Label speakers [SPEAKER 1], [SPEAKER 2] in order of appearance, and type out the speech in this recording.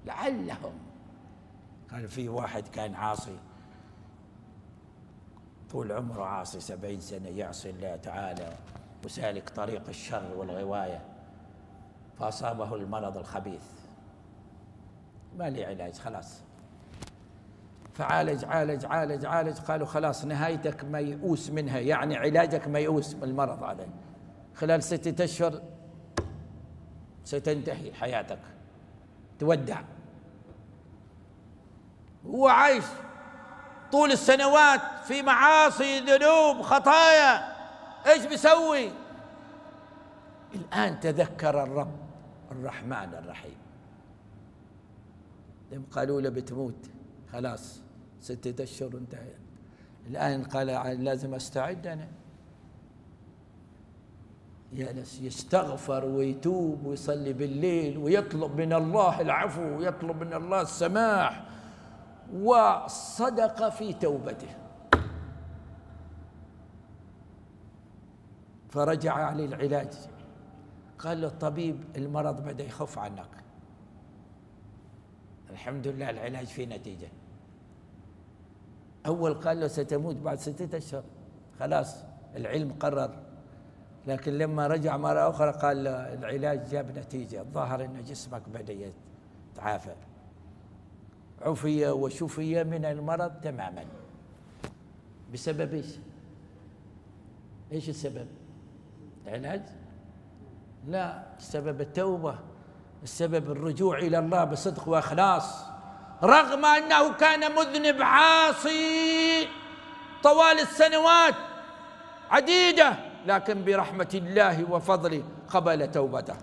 [SPEAKER 1] لعلهم. قال في واحد كان عاصي طول عمره، عاصي 70 سنة يعصي الله تعالى وسالك طريق الشر والغواية، فأصابه المرض الخبيث، ما لي علاج خلاص، فعالج عالج عالج عالج، قالوا خلاص نهايتك ميؤوس منها، يعني علاجك ميؤوس من المرض هذا، خلال 6 أشهر ستنتهي حياتك، تودع. هو عايش طول السنوات في معاصي ذنوب خطايا، ايش بيسوي؟ الآن تذكر الرب الرحمن الرحيم، لما قالوا له بتموت خلاص 6 أشهر انتهى، الآن قال لازم أستعد أنا، يستغفر ويتوب ويصلي بالليل ويطلب من الله العفو ويطلب من الله السماح، وصدق في توبته. فرجع عليه العلاج، قال له الطبيب المرض بدأ يخف عنك، الحمد لله العلاج فيه نتيجة. أول قال له ستموت بعد 6 أشهر، خلاص العلم قرر، لكن لما رجع مرة أخرى قال له العلاج جاب نتيجة، الظاهر أن جسمك بدأ يتعافى، عفي وشفي من المرض تماما. بسبب ايش؟ ايش السبب؟ العلاج؟ لا، السبب التوبة، السبب الرجوع إلى الله بصدق وإخلاص، رغم أنه كان مذنب عاصي طوال السنوات عديدة، لكن برحمة الله وفضله قبل توبته.